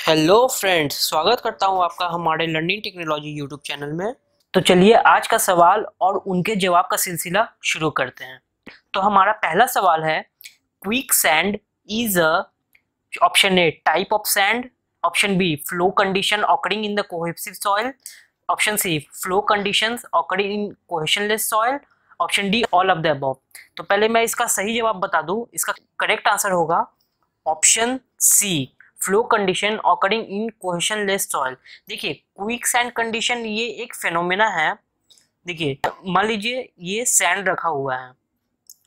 Hello friends, स्वागत करता हूं आपका हमारे लर्निंग टेक्नोलॉजी यूट्यूब चैनल में। तो चलिए आज का सवाल और उनके जवाब का सिलसिला शुरू करते हैं। तो हमारा पहला सवाल है, quick sand is a option A type of sand, option B flow condition occurring in the cohesive soil, option C flow conditions occurring in cohesionless soil, option D all of the above. तो पहले मैं इसका सही जवाब बता दूं, इसका correct answer होगा option C, flow condition occurring in cohesionless soil. देखिए क्विक सैंड कंडीशन ये एक फेनोमेना है। देखिए मान लीजिए ये सैंड रखा हुआ है,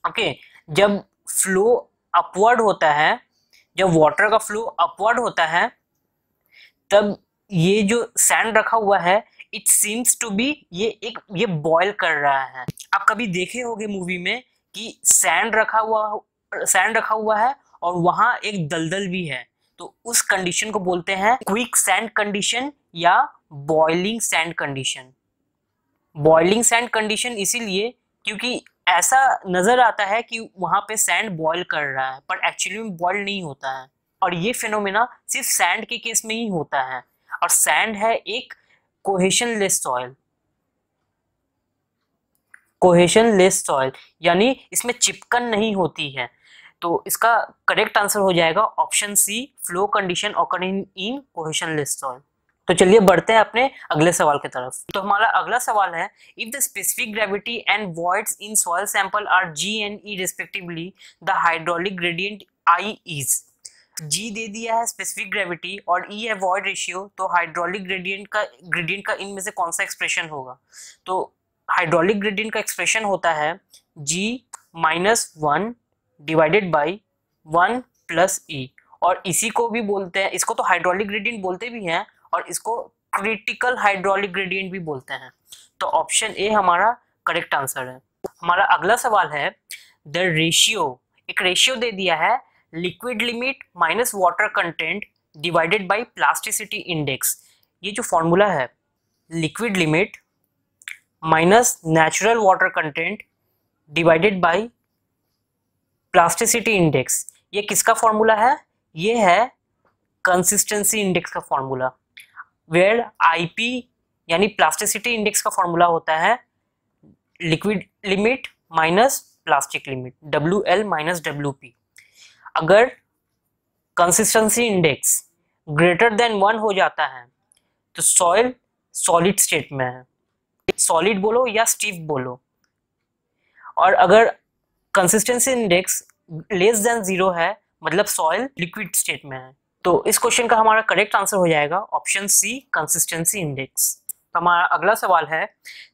ओके। जब फ्लो अपवर्ड होता है, जब वाटर का फ्लो अपवर्ड होता है, तब ये जो सैंड रखा हुआ है इट सीम्स टू बी ये बॉयल कर रहा है। आप कभी देखे होंगे मूवी में कि सैंड रखा हुआ है और वहां एक दलदल भी है, तो उस कंडीशन को बोलते हैं क्विक सैंड कंडीशन या boiling sand condition. Boiling sand condition इसीलिए क्योंकि ऐसा नजर आता है कि वहां पे सैंड बॉयल कर रहा है, पर एक्चुअली में बॉयल नहीं होता है। और ये फिनोमेना सिर्फ सैंड के केस में ही होता है, और सैंड है एक कोहेशनलेस सॉइल। कोहेशनलेस सॉइल यानी इसमें चिपकन नहीं होती है। तो इसका करेक्ट आंसर हो जाएगा option C, flow condition occurring in cohesionless soil. तो चलिए बढ़ते हैं अपने अगले सवाल की तरफ। तो हमारा अगला सवाल है, if the specific gravity and voids in soil sample are G and E respectively, the hydraulic gradient I is. G दे दिया है स्पेसिफिक ग्रेविटी और ई है वॉइड रेशियो, तो हाइड्रोलिक ग्रेडियंट का इनमें से कौन सा एक्सप्रेशन होगा? तो हाइड्रोलिक ग्रेडियंट का एक्सप्रेशन होता है जी -1 डिवाइडेड बाई 1 प्लस ई, और इसी को भी बोलते हैं, इसको तो हाइड्रोलिक ग्रेडियंट बोलते भी हैं और इसको क्रिटिकल हाइड्रोलिक ग्रेडियंट भी बोलते हैं। तो ऑप्शन ए हमारा करेक्ट आंसर है। हमारा अगला सवाल है, द रेशियो, एक रेशियो दे दिया है, liquid limit minus water content divided by plasticity index. ये जो फॉर्मूला है, liquid limit minus natural water content divided by plasticity index, ये किसका फॉर्मूला है? ये है कंसिस्टेंसी इंडेक्स का फॉर्मूला, वेयर आईपी यानी प्लास्टिसिटी इंडेक्स का फॉर्मूला होता है liquid limit minus plastic limit, WL minus WP। अगर कंसिस्टेंसी इंडेक्स ग्रेटर देन 1 हो जाता है तो सॉइल सॉलिड स्टेट में है, सॉलिड बोलो या स्टिफ बोलो। और अगर कंसिस्टेंसी इंडेक्स लेस देन 0 है, मतलब सॉइल लिक्विड स्टेट में है। तो इस क्वेश्चन का हमारा करेक्ट आंसर हो जाएगा ऑप्शन सी, कंसिस्टेंसी इंडेक्स। तो हमारा अगला सवाल है,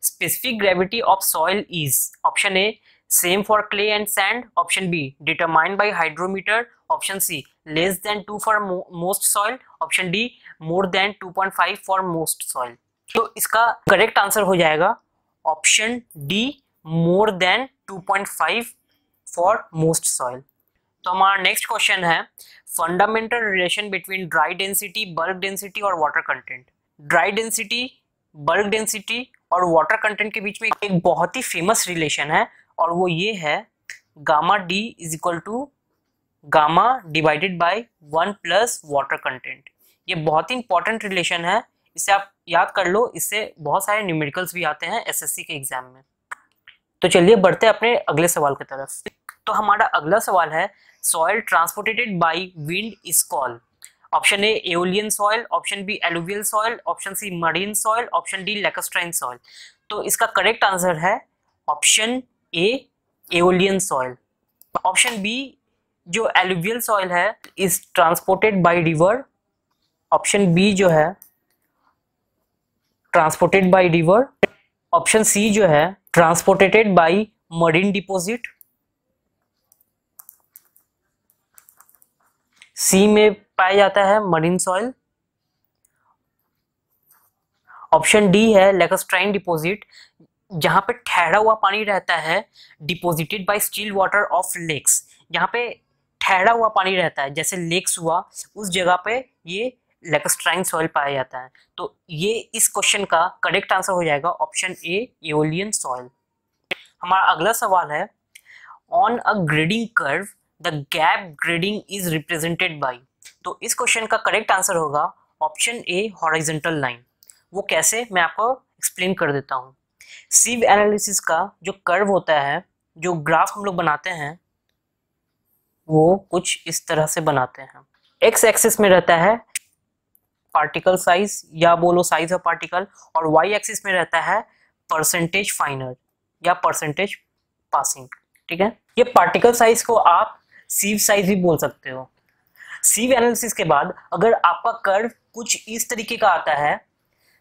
specific gravity of soil is, option A same for clay and sand, option B determined by hydrometer, option C less than 2 for most soil, option D more than 2.5 for most soil. तो इसका correct answer हो जाएगा option D, more than 2.5 for most soil. तो हमारा next question है, fundamental relation between dry density, bulk density और water content. Dry density, bulk density और water content के बीच में एक बहुत ही फेमस रिलेशन है, और वो ये है gamma d is equal to gamma divided by 1 plus water content. ये बहुत ही इंपॉर्टेंट रिलेशन है, इसे आप याद कर लो, इससे बहुत सारे न्यूमेरिकल्स भी आते हैं SSC के एग्जाम में। तो चलिए बढ़ते हैं अपने अगले सवाल की तरफ। तो हमारा अगला सवाल है, soil transported by wind is called, option A aeolian soil, option B alluvial soil, option C marine soil, option D lacustrine soil. तो इसका करेक्ट आंसर है option A aeolian soil. Option B जो एलुवियल सॉइल है is transported by river, option B जो है transported by river, option C जो है transported by marine deposit, sea में पाया जाता है मरीन सॉइल, ऑप्शन डी है लैक्स्ट्राइन डिपॉजिट, जहां पे ठहरा हुआ पानी रहता है, deposited by still water of lakes. जहां पे ठहरा हुआ पानी रहता है जैसे लेक्स हुआ, उस जगह पे ये लैक्स्ट्राइन सॉइल पाया जाता है। तो ये इस क्वेश्चन का करेक्ट आंसर हो जाएगा ऑप्शन ए एओलियन सॉइल। हमारा अगला सवाल है, on a grading curve the gap grading is represented by. तो इस क्वेश्चन का करेक्ट आंसर होगा ऑप्शन ए हॉरिजॉन्टल लाइन। वो कैसे, मैं आपको एक्सप्लेन कर देता हूँ। सीव एनालिसिस का जो कर्व होता है, जो ग्राफ हम लोग बनाते हैं, वो कुछ इस तरह से बनाते हैं। एक्स एक्सिस में रहता है पार्टिकल साइज या बोलो साइज ऑफ पार्टिकल, और वाई एक्सिस में रहता है परसेंटेज फाइनर या परसेंटेज पासिंग। ठीक है, ये पार्टिकल साइज को आप सीव साइज भी बोल सकते हो। सीव एनालिसिस के बाद अगर आपका कर्व कुछ इस तरीके का आता है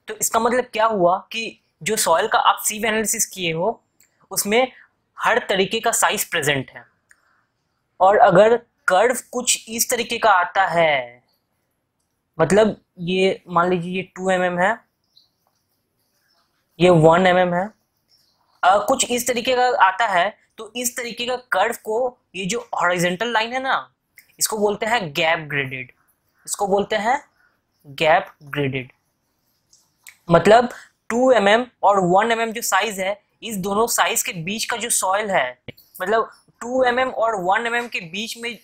तो इसका मतलब क्या हुआ कि जो सॉइल का आप सीव एनालिसिस किए हो उसमें हर तरीके का साइज प्रेजेंट है। और अगर कर्व कुछ इस तरीके का आता है, मतलब ये मान लीजिए ये 2 mm है, ये 1 mm है, कुछ इस तरीके का आता है, तो इस तरीके का कर्व को, ये जो हॉरिजॉन्टल लाइन है ना, इसको बोलते हैं गैप ग्रेडेड। इसको बोलते हैं गैप ग्रेडेड। मतलब 2 mm और 1 mm जो साइज है, इस दोनों साइज के बीच का जो सॉइल है, मतलब 2 mm और 1 mm के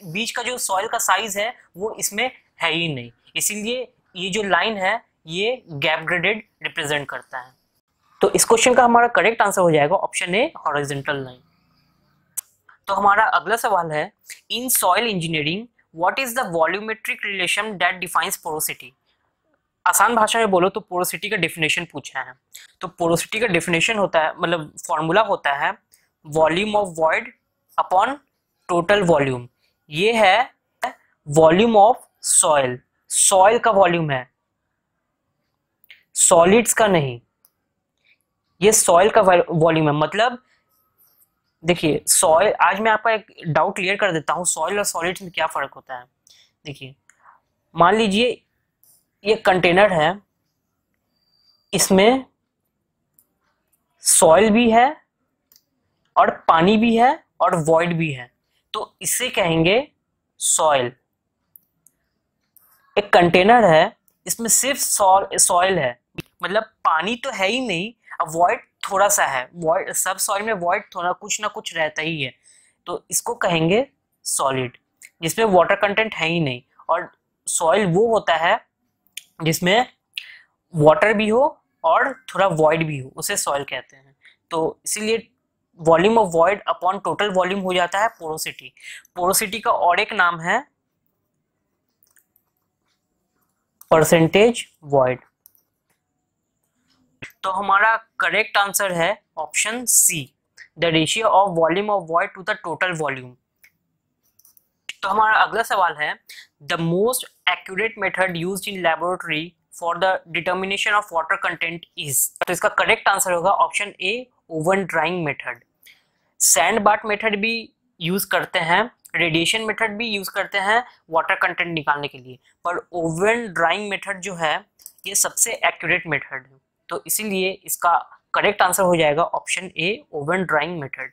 बीच का जो सॉइल का साइज है वो इसमें है ही नहीं, इसीलिए ये जो लाइन है ये गैप ग्रेडेड रिप्रेजेंट करता है। तो इस क्वेश्चन का हमारा करेक्ट आंसर हो जाएगा ऑप्शन ए हॉरिजॉन्टल लाइन। तो हमारा अगला सवाल है, in soil engineering what is the volumetric relation that defines porosity. आसान भाषा में बोलो तो पोरोसिटी का डेफिनेशन पूछा है। तो पोरोसिटी का डेफिनेशन होता है, मतलब फॉर्मूला होता है volume of void upon total volume. ये है वॉल्यूम ऑफ सॉइल, सॉइल का वॉल्यूम है, सॉलिड्स का नहीं। ये सॉइल का वॉल्यूम है। मतलब देखिए सॉइल, आज मैं आपका एक डाउट क्लियर कर देता हूँ, सॉइल और सॉलिड्स में क्या फर्क होता है। देखिए मान लीजिए ये कंटेनर है, इसमें सॉइल भी है और पानी भी है और वॉइड भी है, तो इसे कहेंगे सॉइल। एक कंटेनर है, इसमें सिर्फ सॉइल है, मतलब पानी तो है ही नहीं, अब वॉइड थोड़ा सा है, वॉइड सब सॉइल में वॉइड थोड़ा कुछ ना कुछ रहता ही है, तो इसको कहेंगे सॉलिड, जिसमें वाटर कंटेंट है ही नहीं। और सॉइल वो होता है जिसमें वाटर भी हो और थोड़ा वॉइड भी हो, उसे सॉइल कहते हैं। तो इसीलिए volume of void upon total volume हो जाता है पोरोसिटी। पोरोसिटी का और एक नाम है परसेंटेज वॉइड। तो हमारा करेक्ट आंसर है option C, the ratio of volume of void to the total volume. तो हमारा अगला सवाल है, the most accurate method used in laboratory for the determination of water content is. तो इसका करेक्ट आंसर होगा option A oven drying method. Sand bath method भी use करते हैं, रेडिएशन मेथड भी यूज करते हैं वाटर कंटेंट निकालने के लिए, पर ओवन ड्राइंग मेथड जो है ये सबसे एक्यूरेट मेथड है। तो इसीलिए इसका करेक्ट आंसर हो जाएगा option A oven drying method.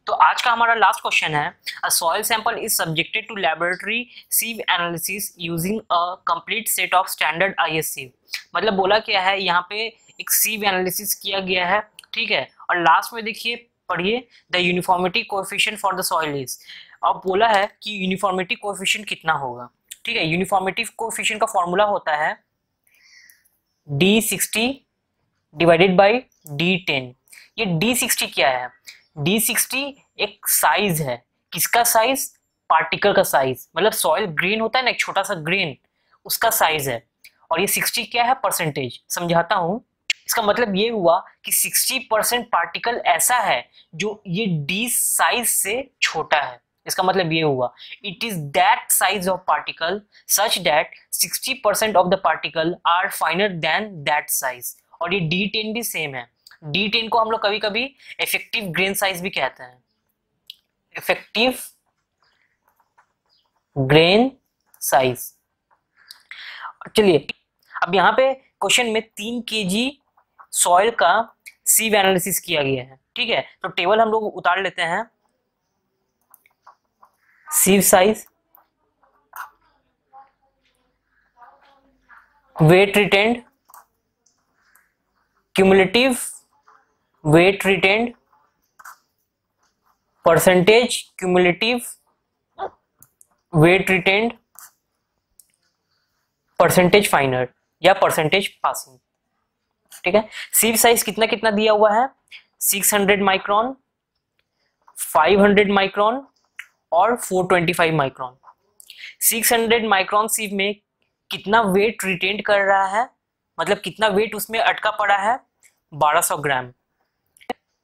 तो आज का हमारा लास्ट क्वेश्चन है, a soil sample is subjected to laboratory sieve analysis using a complete set of standard IS sieve. मतलब बोला क्या है, यहाँ पे एक सीव एनालिसिस किया गया है, ठीक है, और लास्ट में देखिए पढ़िए, the uniformity coefficient for the soil is. अब बोला है कि यूनिफॉर्मिटी कोएफिशिएंट कितना होगा, ठीक है। यूनिफॉर्मिटी कोएफिशिएंट का फॉर्मूला होता है D60 डिवाइडेड बाई D10। ये D60 क्या है, D60 एक साइज है, किसका साइज, पार्टिकल का साइज, मतलब सॉइल ग्रेन होता है ना, एक छोटा सा ग्रेन, उसका साइज है। और ये 60 क्या है, परसेंटेज। समझाता हूं, इसका मतलब ये हुआ कि 60% पार्टिकल ऐसा है जो ये D साइज से छोटा है। इसका मतलब ये हुआ, it is that size of particle such that 60% of the particle are finer than that size. और ये D10 भी सेम है। D10 को हम लोग कभी कभी इफेक्टिव ग्रेन साइज भी कहते हैं, इफेक्टिव ग्रेन साइज। चलिए अब यहाँ पे क्वेश्चन में 3 kg सॉइल का सीव एनालिसिस किया गया है, ठीक है। तो टेबल हम लोग उतार लेते हैं, sieve size, weight retained, cumulative weight retained, percentage cumulative weight retained, percentage finer या परसेंटेज पासिंग। ठीक है, सीव साइज कितना कितना दिया हुआ है, 600 माइक्रोन, 500 माइक्रोन और 425 माइक्रोन। 600 माइक्रोन सीव में कितना वेट रिटेन कर रहा है, मतलब कितना वेट उसमें अटका पड़ा है, 1200 ग्राम।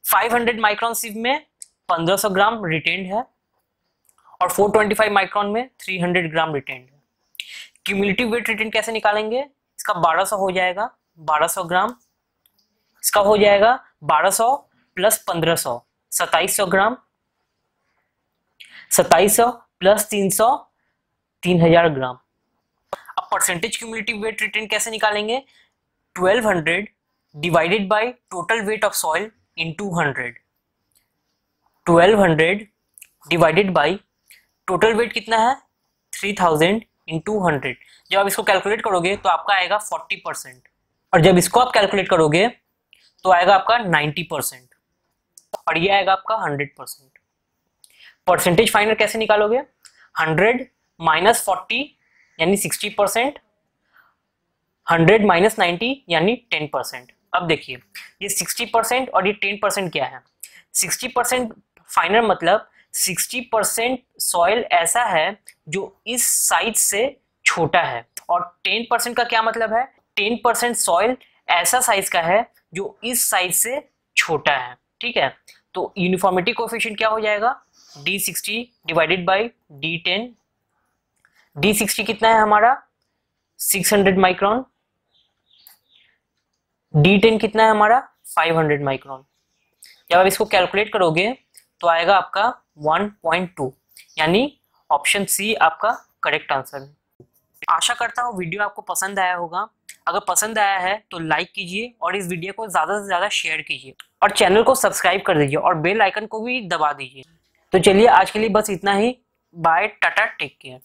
500 माइक्रोन सीव में 1500 ग्राम रिटेन्ड है और 425 माइक्रोन में 300 ग्राम रिटेन्ड है। क्यूमुलेटिव वेट रिटेन कैसे निकालेंगे, इसका 1200 हो जाएगा, 1200 ग्राम, इसका हो जाएगा 1200 प्लस 1500 2700 ग्राम, 2700 प्लस 300 3000 ग्राम। अब परसेंटेज क्यूमुलेटिव वेट रिटेन कैसे निकालेंगे, 1200 divided by total weight of soil into 100। 1200 divided by total weight कितना है, 3000 इंटू 100। जब आप इसको कैलकुलेट करोगे तो आपका आएगा 40%, और जब इसको आप कैलकुलेट करोगे तो आएगा आपका 90%, और ये आएगा आपका 100%। परसेंटेज फाइनल कैसे निकालोगे, 100 माइनस 40 यानी 60%, 100 माइनस 90 यानी 10%। अब देखिए ये 60% और ये 10% क्या है, 60% फाइनल मतलब 60% सॉइल ऐसा है जो इस साइज से छोटा है, और 10% का क्या मतलब है, 10% सॉइल ऐसा साइज का है जो इस साइज से छोटा है। ठीक है, तो यूनिफॉर्मिटी कोएफिशिएंट क्या हो जाएगा, D60 divided by D10। D60 कितना है हमारा, 600 माइक्रोन, D10 कितना है हमारा, 500 माइक्रोन। जब आप इसको कैलकुलेट करोगे तो आएगा आपका 1.2, यानी ऑप्शन सी आपका करेक्ट आंसर है। आशा करता हूँ वीडियो आपको पसंद आया होगा। अगर पसंद आया है तो लाइक कीजिए और इस वीडियो को ज़्यादा से ज़्यादा शेयर कीजिए और चैनल को सब्सक्राइब कर दीजिए और बेल आइकन को भी दबा दीजिए। तो चलिए आज के लिए बस इतना ही, बाय, टाटा, टेक केयर।